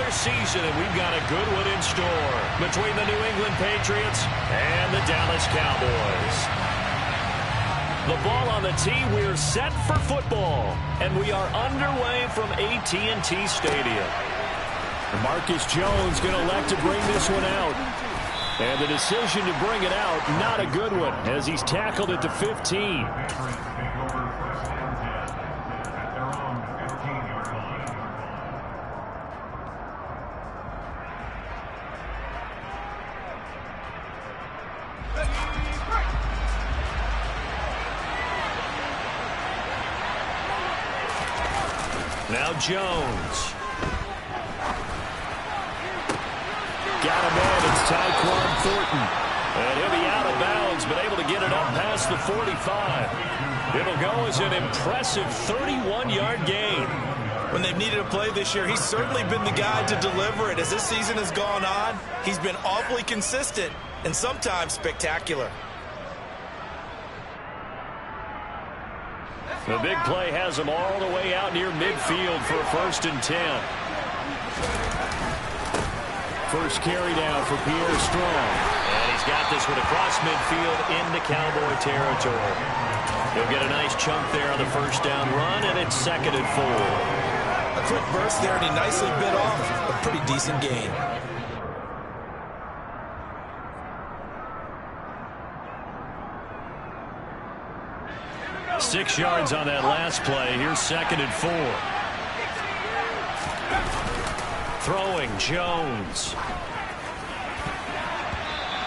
regular season, and we've got a good one in store between the New England Patriots and the Dallas Cowboys. The ball on the tee. We're set for football, and we are underway from AT&T Stadium. Marcus Jones going to elect to bring this one out. And the decision to bring it out, not a good one, as he's tackled at the 15. Now Jones. Got him in. It's Tyquan Thornton. And he'll be out of bounds, but able to get it up past the 45. It'll go as an impressive 31-yard gain. When they've needed a play this year, he's certainly been the guy to deliver it. As this season has gone on, he's been awfully consistent and sometimes spectacular. The big play has him all the way out near midfield for a 1st and 10. First carry down for Pierre Strong. And he's got this one across midfield into Cowboy territory. He'll get a nice chunk there on the first down run, and it's 2nd and 4. A quick burst there, and he nicely bit off a pretty decent gain. Six yards on that last play. Here's 2nd and 4. Throwing, Jones.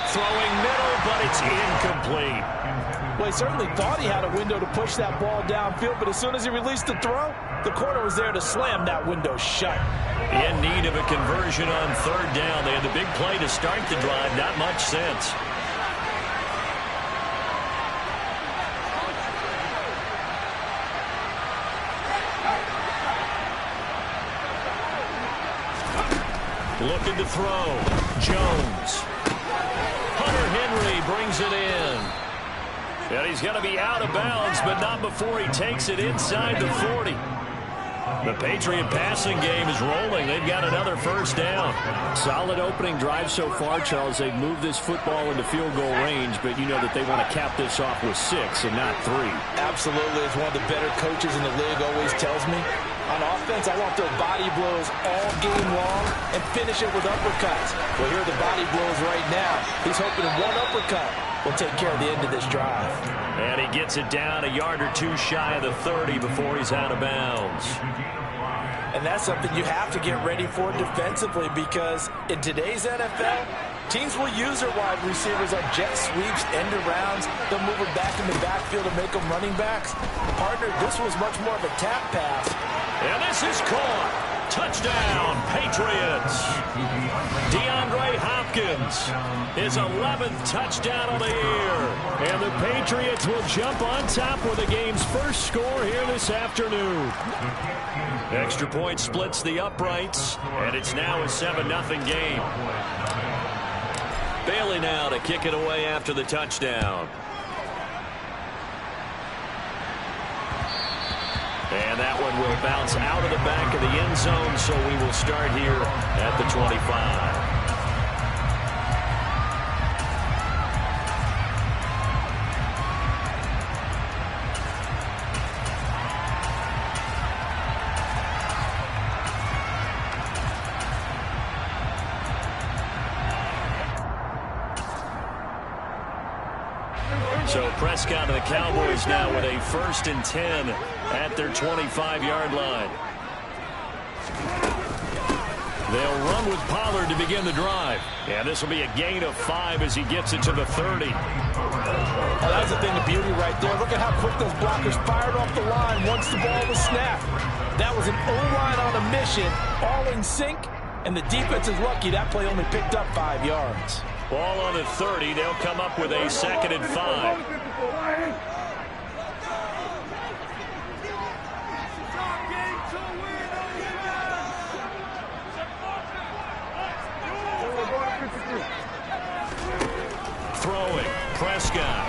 Throwing middle, but it's incomplete. Well, he certainly thought he had a window to push that ball downfield, but as soon as he released the throw, the corner was there to slam that window shut. In need of a conversion on 3rd down. They had the big play to start the drive. Not much sense. Looking to throw. Jones. Hunter Henry brings it in. And he's going to be out of bounds, but not before he takes it inside the 40. The Patriot passing game is rolling. They've got another 1st down. Solid opening drive so far, Charles. They've moved this football into field goal range, but you know that they want to cap this off with 6 and not 3. Absolutely. As one of the better coaches in the league always tells me, on offense, I want their body blows all game long and finish it with uppercuts. Well, here are the body blows right now. He's hoping one uppercut will take care of the end of this drive. And he gets it down a yard or 2 shy of the 30 before he's out of bounds. And that's something you have to get ready for defensively, because in today's NFL, teams will use their wide receivers on jet sweeps, end arounds. They'll move them back in the backfield and make them running backs. Partner, this was much more of a tap pass. And this is caught. Touchdown, Patriots. DeAndre Hopkins, his 11th touchdown of the year. And the Patriots will jump on top with the game's first score here this afternoon. Extra point splits the uprights, and it's now a 7-0 game. Bailey now to kick it away after the touchdown. And that one will bounce out of the back of the end zone, so we will start here at the 25. So Prescott and the Cowboys now with a 1st and 10 at their 25-yard line. They'll run with Pollard to begin the drive. And this will be a gain of 5 as he gets it to the 30. Oh, that's the thing of beauty right there. Look at how quick those blockers fired off the line once the ball was snapped. That was an O-line on a mission, all in sync, and the defense is lucky that play only picked up 5 yards. Ball on the 30. They'll come up with a 2nd and 5. Throwing. Prescott.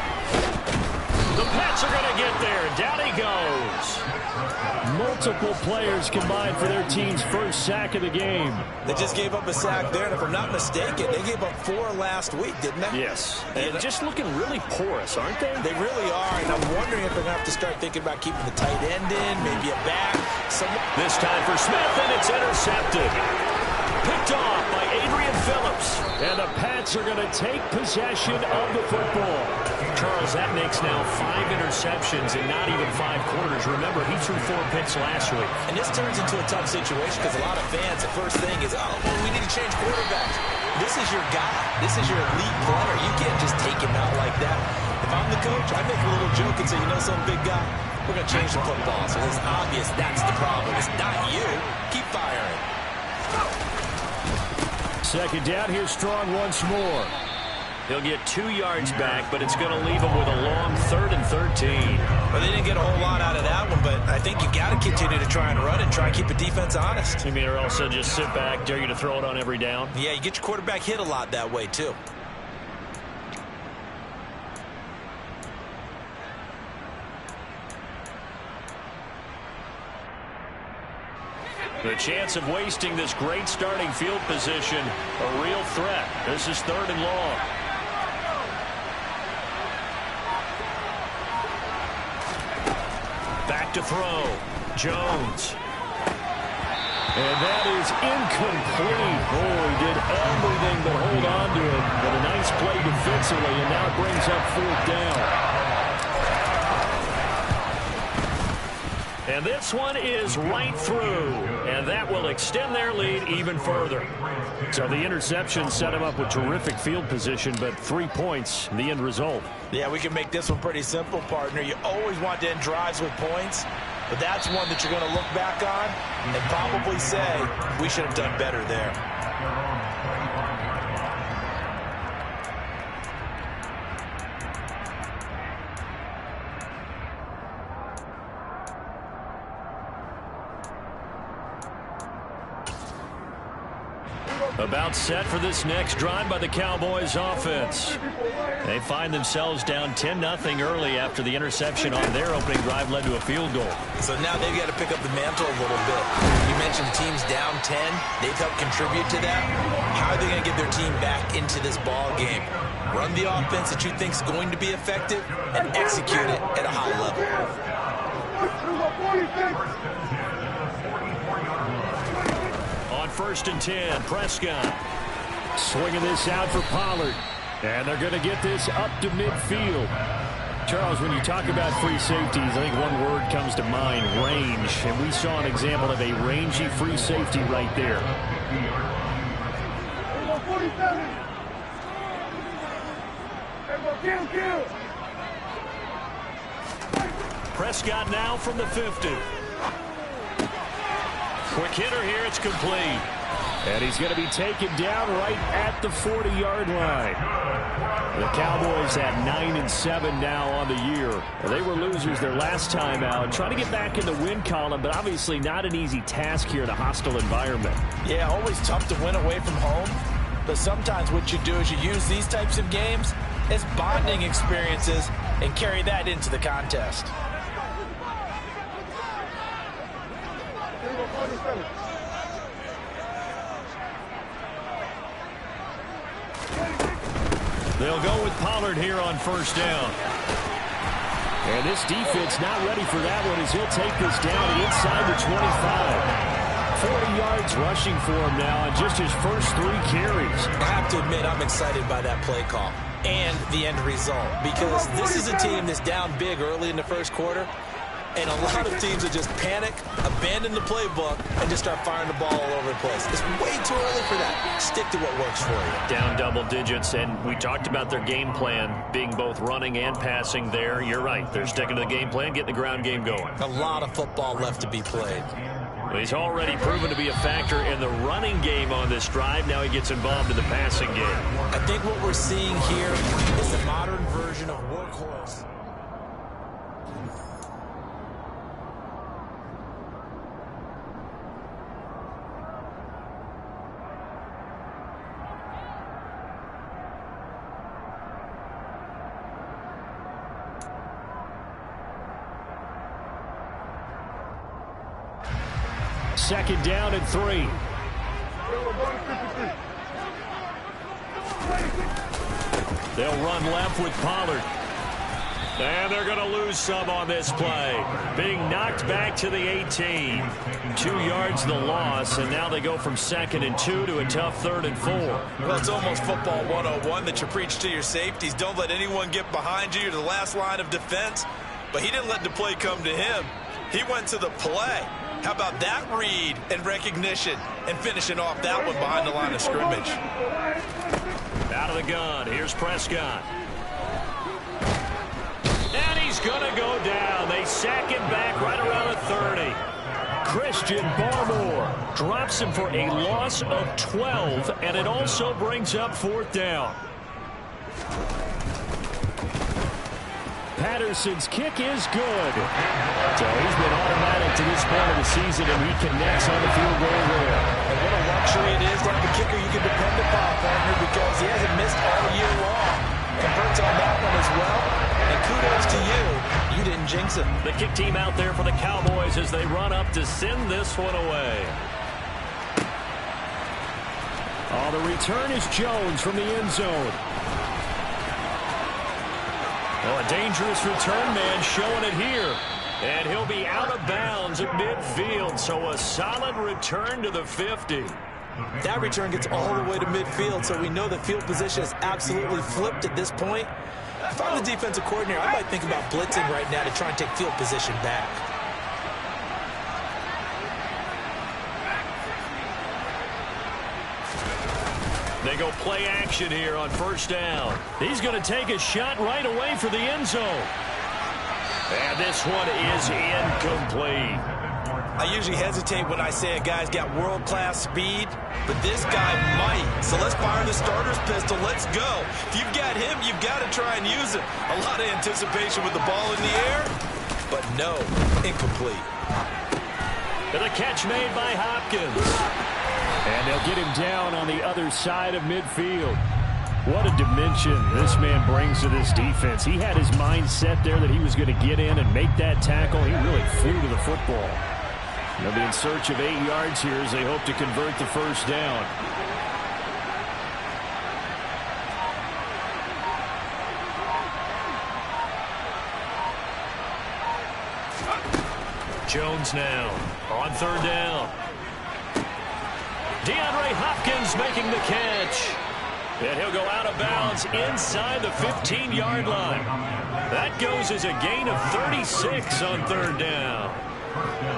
The Pats are going to get there. Down he goes. Multiple players combined for their team's first sack of the game. They just gave up a sack there, and if I'm not mistaken, they gave up 4 last week, didn't they? Yes. And just looking really porous, aren't they? They really are, and I'm wondering if they're going to have to start thinking about keeping the tight end in, maybe a back. This time for Smith, and it's intercepted. Picked off by Adrian Phillips. And the Pats are going to take possession of the football. Charles, that makes now 5 interceptions in not even 5 quarters. Remember, he threw 4 picks last week. And this turns into a tough situation because a lot of fans, the first thing is, oh, well, we need to change quarterbacks. This is your guy. This is your elite player. You can't just take him out like that. If I'm the coach, I make a little joke and say, you know, some big guy, we're going to change the football. So it's obvious that's the problem. It's not you. Keep firing. Second down, here's Strong once more. He'll get 2 yards back, but it's going to leave him with a long 3rd and 13. Well, they didn't get a whole lot out of that one, but I think you got to continue to try and run and try and keep the defense honest. You mean, or else just sit back, dare you to throw it on every down? Yeah, you get your quarterback hit a lot that way, too. The chance of wasting this great starting field position, a real threat. This is 3rd and long. Back to throw. Jones. And that is incomplete. Oh, he did everything but hold on to it. But a nice play defensively, and now it brings up 4th down. And this one is right through. And that will extend their lead even further. So the interception set him up with terrific field position, but 3 points, the end result. Yeah, we can make this one pretty simple, partner. You always want to end drives with points, but that's one that you're going to look back on and probably say, we should have done better there. About set for this next drive by the Cowboys offense. They find themselves down 10-0 early after the interception on their opening drive led to a field goal. So now they've got to pick up the mantle a little bit. You mentioned teams down 10. They've helped contribute to that. How are they going to get their team back into this ball game? Run the offense that you think is going to be effective and execute it at a high level. On 1st and 10, Prescott. Swinging this out for Pollard. And they're going to get this up to midfield. Charles, when you talk about free safeties, I think one word comes to mind, range. And we saw an example of a rangy free safety right there. Prescott now from the 50. Quick hitter here, it's complete. And he's going to be taken down right at the 40-yard line. The Cowboys at 9-7 now on the year. They were losers their last time out, trying to get back in the win column, but obviously not an easy task here in a hostile environment. Yeah, always tough to win away from home. But sometimes what you do is you use these types of games as bonding experiences and carry that into the contest. They'll go with Pollard here on 1st down. And this defense not ready for that one as he'll take this down inside the 25. 40 yards rushing for him now on just his first 3 carries. I have to admit, I'm excited by that play call and the end result because this is a team that's down big early in the first quarter, and a lot of teams that just panic, abandon the playbook, and just start firing the ball all over the place. It's way too early for that. Stick to what works for you. Down double digits, and we talked about their game plan being both running and passing there. You're right. They're sticking to the game plan, getting the ground game going. A lot of football left to be played. Well, he's already proven to be a factor in the running game on this drive. Now he gets involved in the passing game. I think what we're seeing here is the modern version of workhorse. second down and 3. They'll run left with Pollard. And they're going to lose some on this play. Being knocked back to the 18. 2 yards the loss, and now they go from 2nd and 2 to a tough 3rd and 4. Well, it's almost football 101 that you preach to your safeties. Don't let anyone get behind you. You're the last line of defense. But he didn't let the play come to him. He went to the play. How about that read and recognition and finishing off that one behind the line of scrimmage? Out of the gun, here's Prescott. And he's going to go down. They sack him back right around the 30. Christian Barmore drops him for a loss of 12, and it also brings up 4th down. Patterson's kick is good. So he's been automatic to this point of the season, and he connects on the field goal there. And what a luxury it is to have a kicker you can depend upon, partner, because he hasn't missed all year long. Converts on that one as well. And kudos to you. You didn't jinx him. The kick team out there for the Cowboys as they run up to send this one away. Oh, the return is Jones from the end zone. Well, a dangerous return man showing it here. And he'll be out of bounds at midfield, so a solid return to the 50. That return gets all the way to midfield, so we know the field position is absolutely flipped at this point. If I'm the defensive coordinator, I might think about blitzing right now to try and take field position back. They go play action here on 1st down. He's going to take a shot right away for the end zone. And this one is incomplete. I usually hesitate when I say a guy's got world-class speed, but this guy might. So let's fire the starter's pistol. Let's go. If you've got him, you've got to try and use him. A lot of anticipation with the ball in the air, but no, incomplete. And a catch made by Hopkins. And they'll get him down on the other side of midfield. What a dimension this man brings to this defense. He had his mind set there that he was going to get in and make that tackle. He really flew to the football. They'll be in search of 8 yards here as they hope to convert the 1st down. Jones now on 3rd down. DeAndre Hopkins making the catch. And he'll go out of bounds inside the 15-yard line. That goes as a gain of 36 on 3rd down.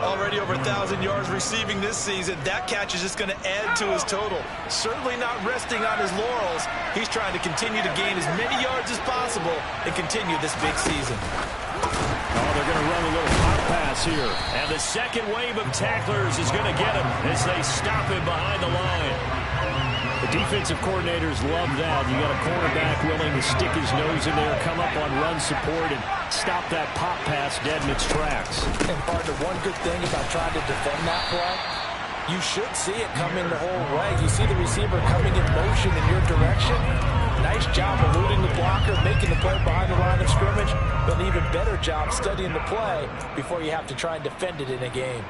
Already over 1,000 yards receiving this season. That catch is just going to add to his total. Certainly not resting on his laurels. He's trying to continue to gain as many yards as possible and continue this big season. Oh, they're going to run a little hot pass here. And the second wave of tacklers is going to get him as they stop him behind the line. The defensive coordinators love that. You got a cornerback willing to stick his nose in there, come up on run support, and stop that pop pass dead in its tracks. And partner, one good thing about trying to defend that play, you should see it coming the whole way. You see the receiver coming in motion in your direction. Nice job eluding the blocker, making the play behind the line of scrimmage, but an even better job studying the play before you have to try and defend it in a game.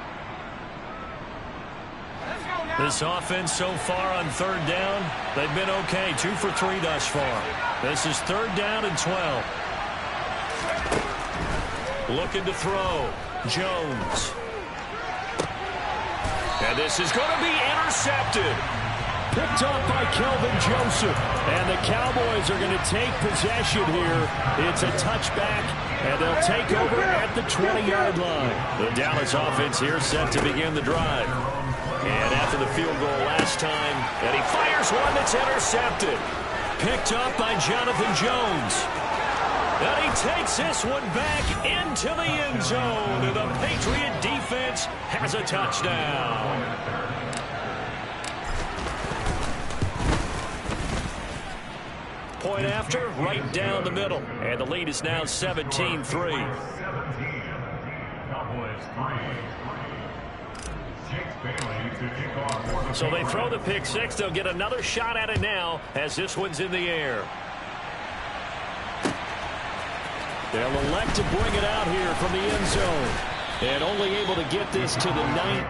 This offense so far on 3rd down, they've been okay. 2 for 3 thus far. This is 3rd down and 12. Looking to throw. Jones. And this is going to be intercepted. Picked up by Kelvin Joseph. And the Cowboys are going to take possession here. It's a touchback, and they'll take over at the 20-yard line. The Dallas offense here set to begin the drive. And after the field goal last time, and he fires one that's intercepted. Picked up by Jonathan Jones. And he takes this one back into the end zone. And the Patriot defense has a touchdown. Point after, right down the middle. And the lead is now 17-3. So they throw the pick six. They'll get another shot at it now as this one's in the air. They'll elect to bring it out here from the end zone. And only able to get this to the 9.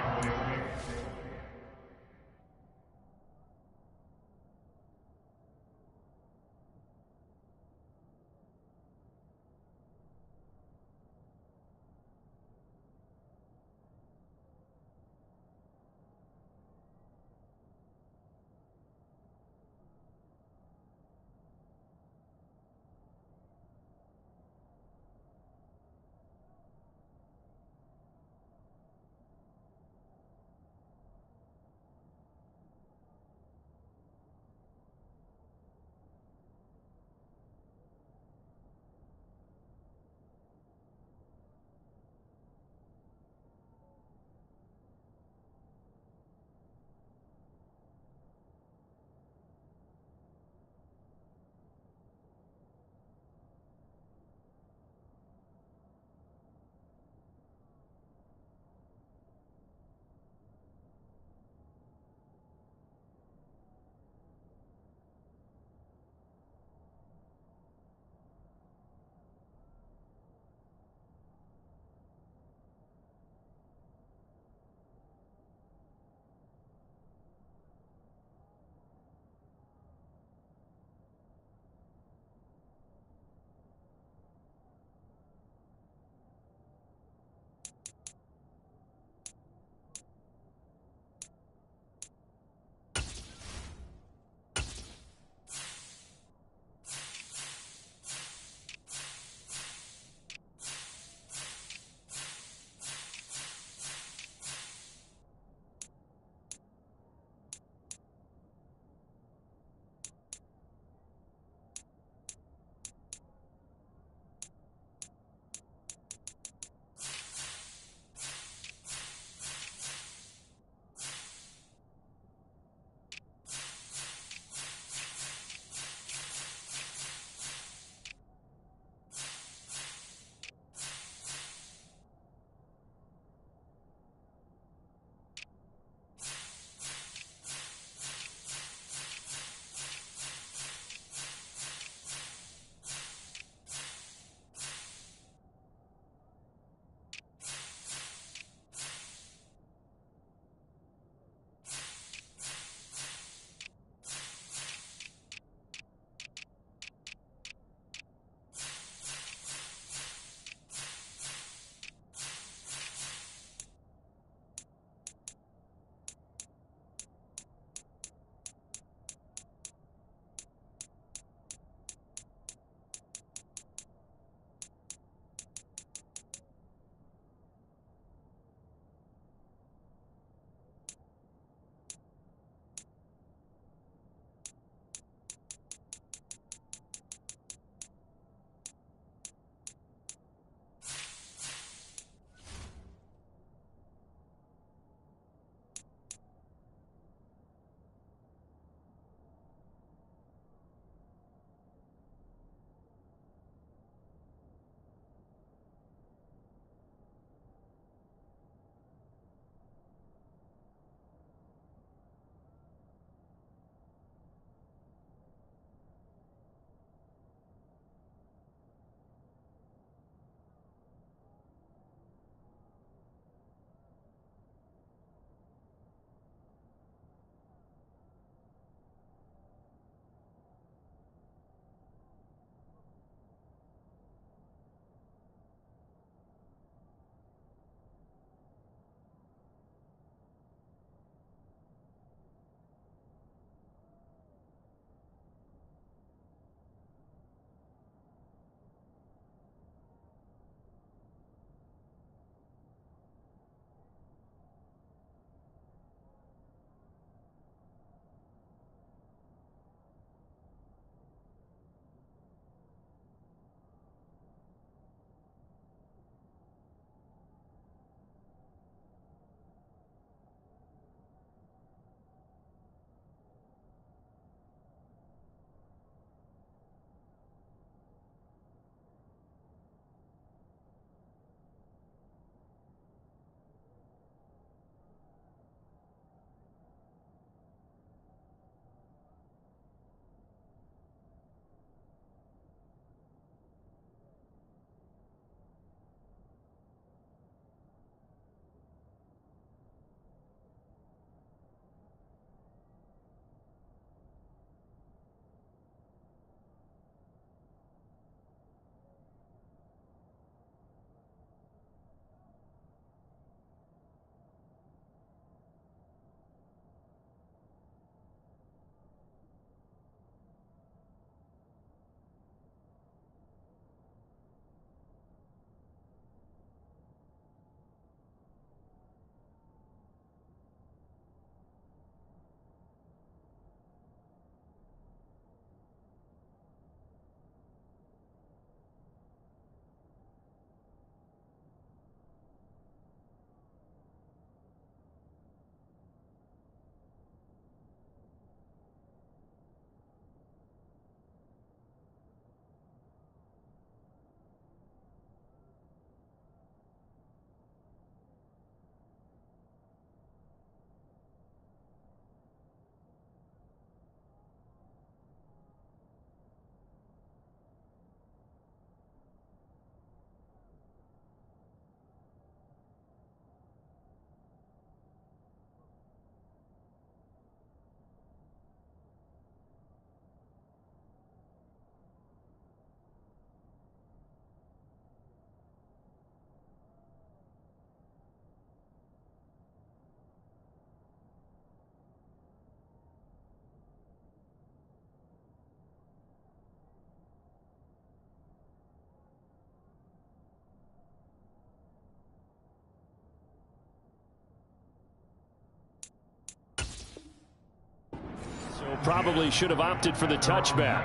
Probably should have opted for the touchback.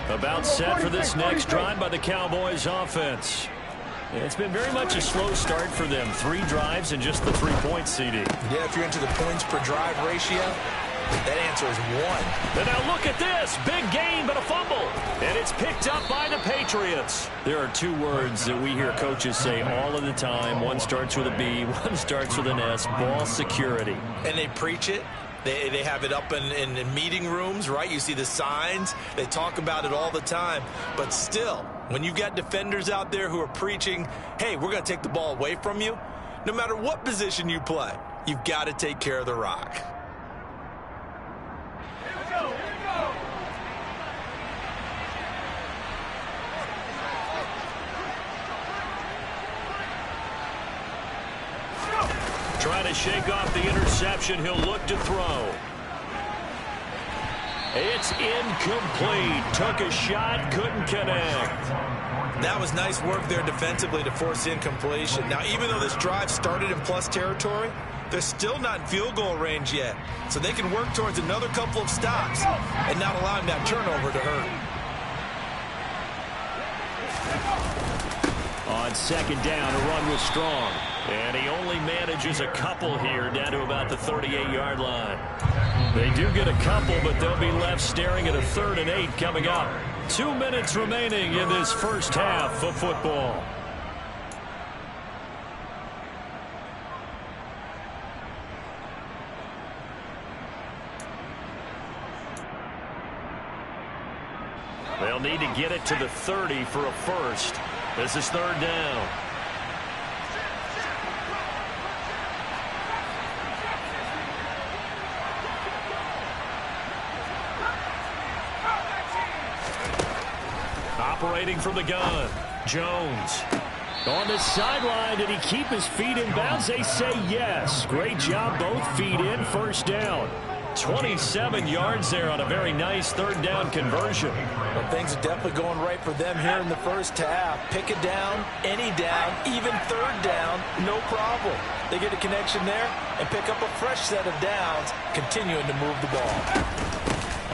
About set for this next drive by the Cowboys offense. It's been very much a slow start for them. 3 drives and just the 3-point CD. Yeah, if you're into the points per drive ratio, that answer is 1. And now look at this. Big gain, but a fumble. And it's picked up by the Patriots. There are 2 words that we hear coaches say all of the time. One starts with a B, one starts with an S. Ball security. And they preach it. They have it up in meeting rooms, right? You see the signs. They talk about it all the time. But still, when you've got defenders out there who are preaching, hey, we're going to take the ball away from you, no matter what position you play, you've got to take care of the rock. Trying to shake off the interception. He'll look to throw. It's incomplete. Took a shot, couldn't connect. That was nice work there defensively to force incompletion. Now, even though this drive started in plus territory, they're still not in field goal range yet. So they can work towards another couple of stops and not allowing that turnover to hurt. On second down, a run was strong. And he only manages a couple here, down to about the 38-yard line. They do get a couple, but they'll be left staring at a 3rd and 8 coming up. 2 minutes remaining in this first half of football. They'll need to get it to the 30 for a first. This is 3rd down. Operating from the gun, Jones. On the sideline, did he keep his feet in bounds? They say yes. Great job, both feet in, first down. 27 yards there on a very nice 3rd down conversion. Well, things are definitely going right for them here in the first half. Pick it down, any down, even 3rd down, no problem. They get a connection there and pick up a fresh set of downs, continuing to move the ball.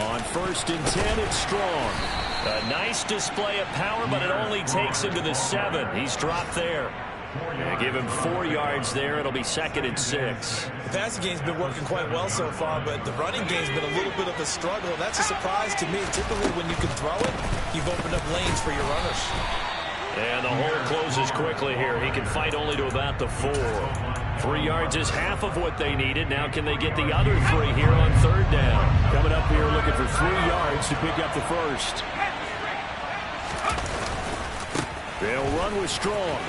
On 1st and 10, it's Strong. A nice display of power, but it only takes him to the 7. He's dropped there. They give him 4 yards there. It'll be 2nd and 6. The passing game's been working quite well so far, but the running game's been a little bit of a struggle. That's a surprise to me. Typically, when you can throw it, you've opened up lanes for your runners. And the hole closes quickly here. He can fight only to about the 4. 3 yards is half of what they needed. Now can they get the other 3 here on 3rd down? Coming up here looking for 3 yards to pick up the first. They'll run with Strong.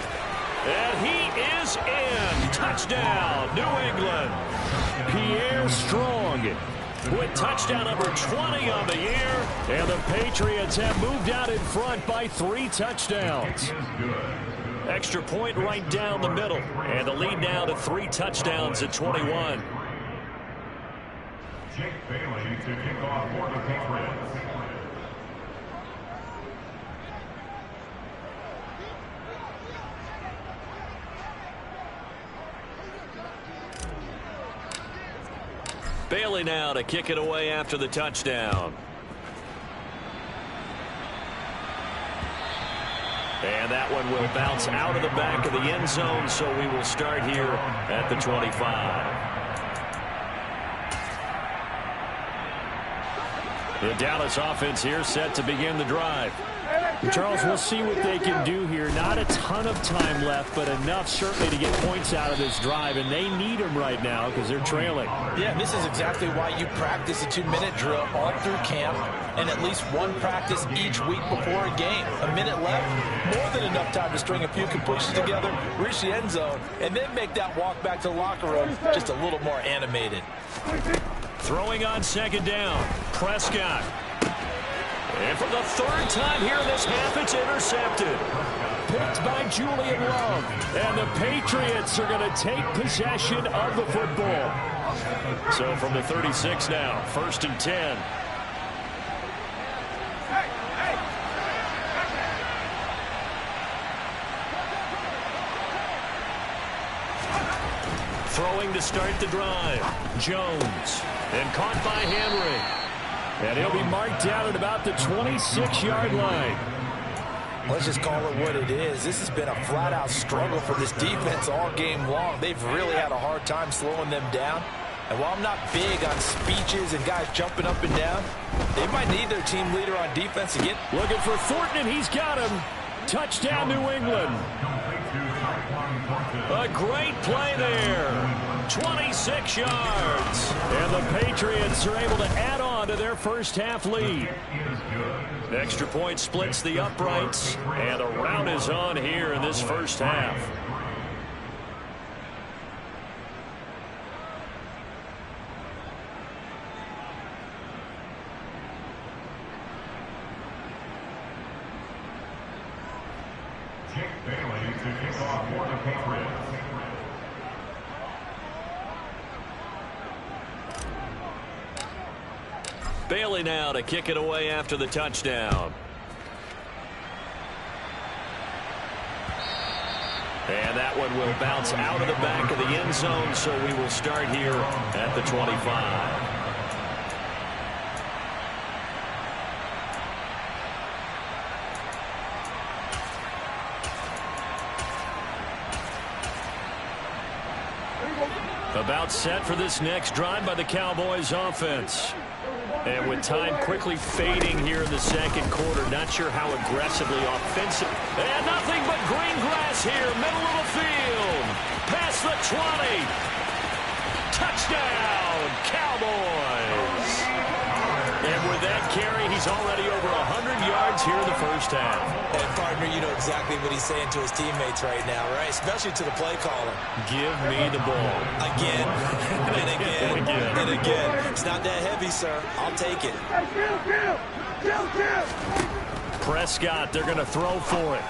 And he is in. Touchdown, New England. Pierre Strong with touchdown number 20 on the year. And the Patriots have moved out in front by 3 touchdowns. Extra point right down the middle. And the lead now to 3 touchdowns at 21. Jake Bailey to kick off for the Patriots. Bailey now to kick it away after the touchdown. And that one will bounce out of the back of the end zone, so we will start here at the 25. The Dallas offense here set to begin the drive. Charles, we'll see what they can do here. Not a ton of time left, but enough certainly to get points out of this drive, and they need them right now because they're trailing. Yeah, this is exactly why you practice a 2-minute drill all through camp and at least one practice each week before a game. A minute left, more than enough time to string a few completions together, reach the end zone, and then make that walk back to the locker room just a little more animated. Throwing on 2nd down, Prescott. And for the 3rd time here in this half, it's intercepted. Picked by Julian Love. And the Patriots are going to take possession of the football. So from the 36 now, 1st and 10. Throwing to start the drive. Jones. And caught by Henry. And he'll be marked down at about the 26-yard line. Let's just call it what it is. This has been a flat-out struggle for this defense all game long. They've really had a hard time slowing them down. And while I'm not big on speeches and guys jumping up and down, they might need their team leader on defense to get... Looking for Thornton, and he's got him. Touchdown, New England. A great play there. 26 yards. And the Patriots are able to add on to their first half lead. Extra point splits the uprights, and a rout is on here in this first half. Bailey to kick off for the Patriots. Bailey now to kick it away after the touchdown. And that one will bounce out of the back of the end zone, so we will start here at the 25. About set for this next drive by the Cowboys offense. And with time quickly fading here in the second quarter, not sure how aggressively offensive. And nothing but green grass here, middle of the field. Past the 20. Touchdown, Cowboys. And with that carry, he's already over 100 yards here in the first half. And partner, you know exactly what he's saying to his teammates right now, right? Especially to the play caller. Give me the ball. Again, and again, and again. It's not that heavy, sir. I'll take it. Prescott, they're going to throw for it.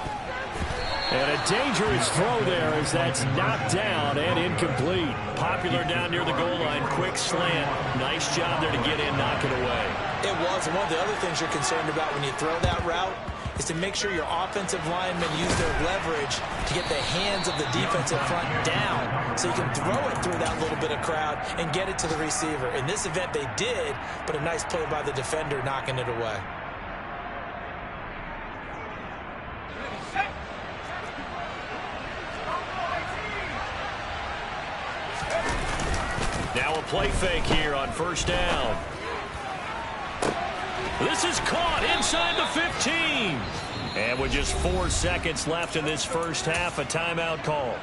And a dangerous throw there as that's knocked down and incomplete. Popular down near the goal line. Quick slant. Nice job there to get in, knock it away. It was. And one of the other things you're concerned about when you throw that route is to make sure your offensive linemen use their leverage to get the hands of the defensive front down so you can throw it through that little bit of crowd and get it to the receiver. In this event, they did, but a nice play by the defender knocking it away. Now a play fake here on first down. This is caught inside the 15. And with just 4 seconds left in this first half, a timeout call.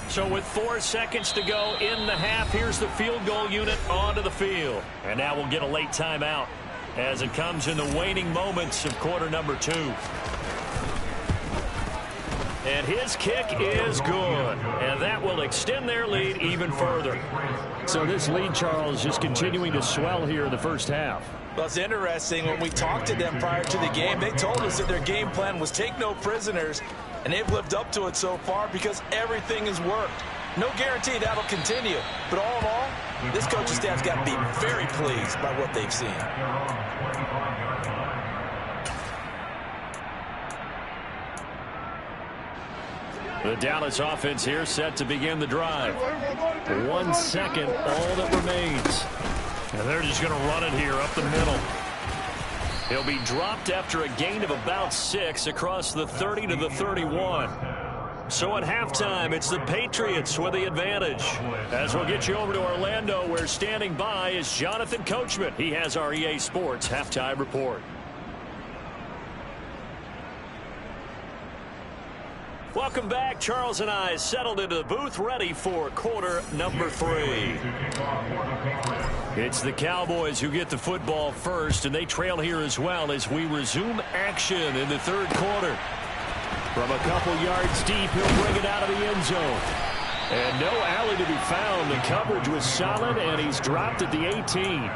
So with 4 seconds to go in the half, here's the field goal unit onto the field. And now we'll get a late timeout as it comes in the waning moments of quarter number 2. And his kick is good. And that will extend their lead even further. So this lead, Charles, just continuing to swell here in the first half. Well, it's interesting. When we talked to them prior to the game, they told us that their game plan was take no prisoners. And they've lived up to it so far because everything has worked. No guarantee that'll continue. But all in all, this coaching staff's got to be very pleased by what they've seen. The Dallas offense here set to begin the drive. 1 second, all that remains. And they're just going to run it here up the middle. He'll be dropped after a gain of about 6 across the 30 to the 31. So at halftime, it's the Patriots with the advantage. As we'll get you over to Orlando, where standing by is Jonathan Coachman. He has our EA Sports halftime report. Welcome back. Charles and I settled into the booth ready for quarter number 3. It's the Cowboys who get the football first, and they trail here as well as we resume action in the third quarter. From a couple yards deep, he'll bring it out of the end zone. And no alley to be found. The coverage was solid, and he's dropped at the 18.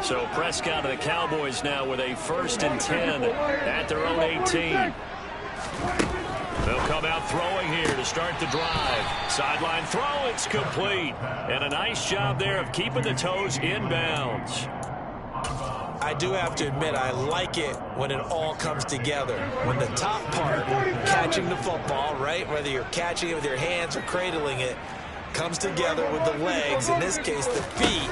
So Prescott and the Cowboys now with a 1st and 10 at their own 18. They'll come out throwing here to start the drive. Sideline throw, it's complete. And a nice job there of keeping the toes inbounds. I do have to admit, I like it when it all comes together. When the top part, catching the football, right, whether you're catching it with your hands or cradling it, comes together with the legs, in this case the feet,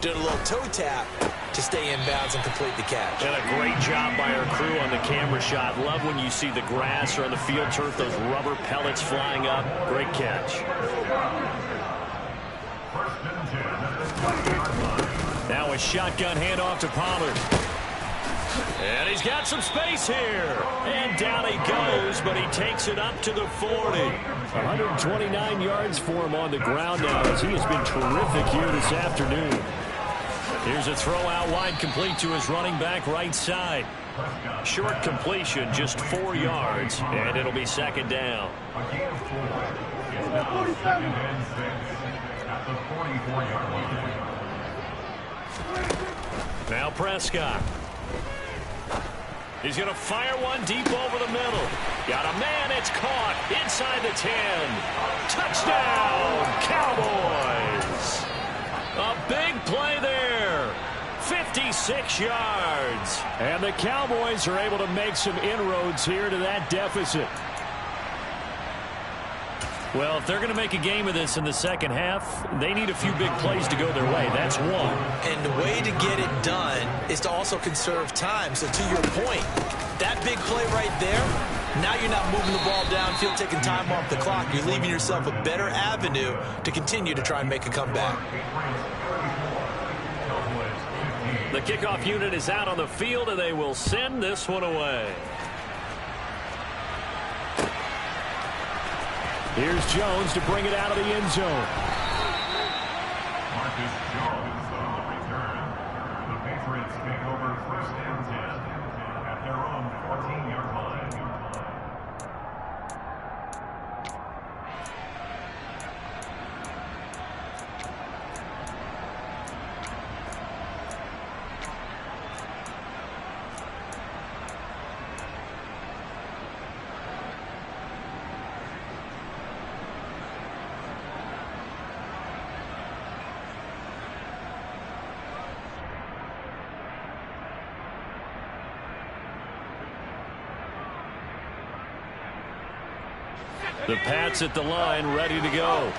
doing a little toe tap to stay in bounds and complete the catch. And a great job by our crew on the camera shot. Love when you see the grass or on the field turf, those rubber pellets flying up. Great catch. Now a shotgun handoff to Pollard. And he's got some space here. And down he goes, but he takes it up to the 40. 129 yards for him on the ground now as he has been terrific here this afternoon. Here's a throw out wide, complete to his running back right side. Short completion, just 4 yards, and it'll be second down. Now Prescott. He's going to fire one deep over the middle. Got a man, it's caught inside the 10. Touchdown, Cowboys. A big play there. 56 yards. And the Cowboys are able to make some inroads here to that deficit. Well, if they're going to make a game of this in the second half, they need a few big plays to go their way. That's one. And the way to get it done is to also conserve time. So to your point, that big play right there, now you're not moving the ball downfield, taking time off the clock. You're leaving yourself a better avenue to continue to try and make a comeback. The kickoff unit is out on the field, and they will send this one away. Here's Jones to bring it out of the end zone. Marcus Jones on the return. The Patriots take over 1st and 10 at their own 14-yard line. The Pats at the line, ready to go.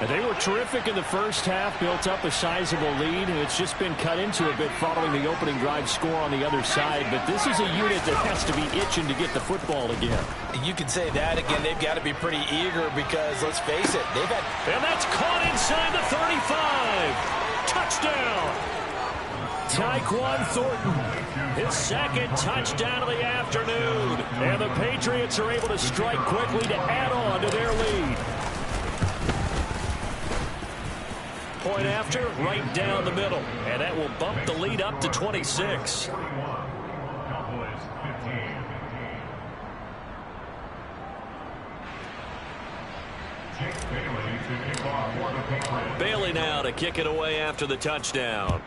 And they were terrific in the first half, built up a sizable lead, and it's just been cut into a bit following the opening drive score on the other side. But this is a unit that has to be itching to get the football again. You can say that again. They've got to be pretty eager because, let's face it, they've had... And that's caught inside the 35. Touchdown. Tyquan Thornton, his second touchdown of the afternoon. And the Patriots are able to strike quickly to add on to their lead. Point after, right down the middle. And that will bump the lead up to 26. Bailey now to kick it away after the touchdown.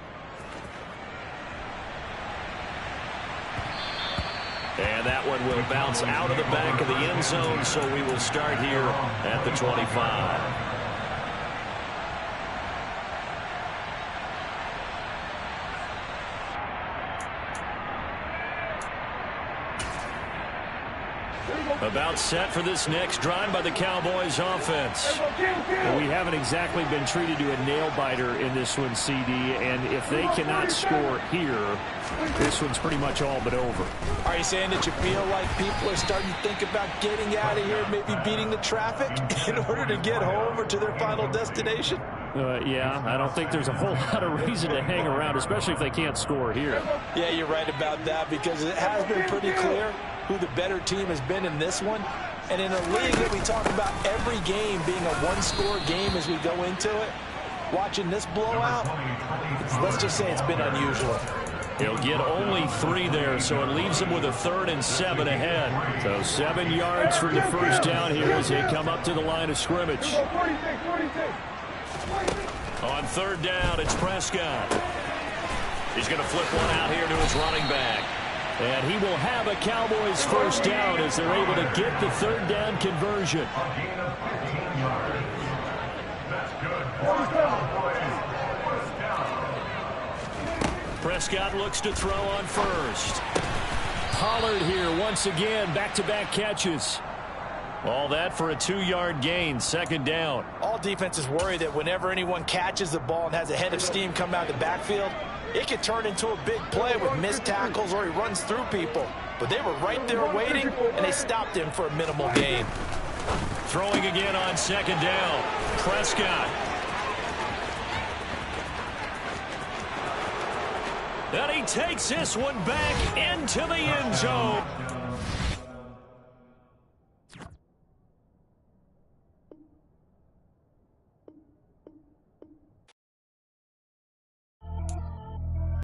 And that one will bounce out of the back of the end zone, so we will start here at the 25. About set for this next drive by the Cowboys offense. Well, we haven't exactly been treated to a nail-biter in this one, CD, and if they cannot score here, this one's pretty much all but over. Are you saying that you feel like people are starting to think about getting out of here, maybe beating the traffic in order to get home or to their final destination? Yeah, I don't think there's a whole lot of reason to hang around, especially if they can't score here. Yeah, you're right about that because it has been pretty clear who the better team has been in this one. And in a league that we talk about every game being a one-score game as we go into it, watching this blowout, let's just say it's been unusual. He'll get only 3 there, so it leaves him with a 3rd and 7 ahead. So 7 yards from the first down here as they come up to the line of scrimmage. On 3rd down, it's Prescott. He's going to flip one out here to his running back. And he will have a Cowboys first down as they're able to get the 3rd down conversion. Prescott looks to throw on first. Pollard here once again, back-to-back catches. All that for a 2-yard gain, second down. All defenses worry that whenever anyone catches the ball and has a head of steam come out of the backfield, it can turn into a big play with missed tackles or he runs through people. But they were right there waiting, and they stopped him for a minimal gain. Throwing again on second down. Prescott. And he takes this one back into the end zone.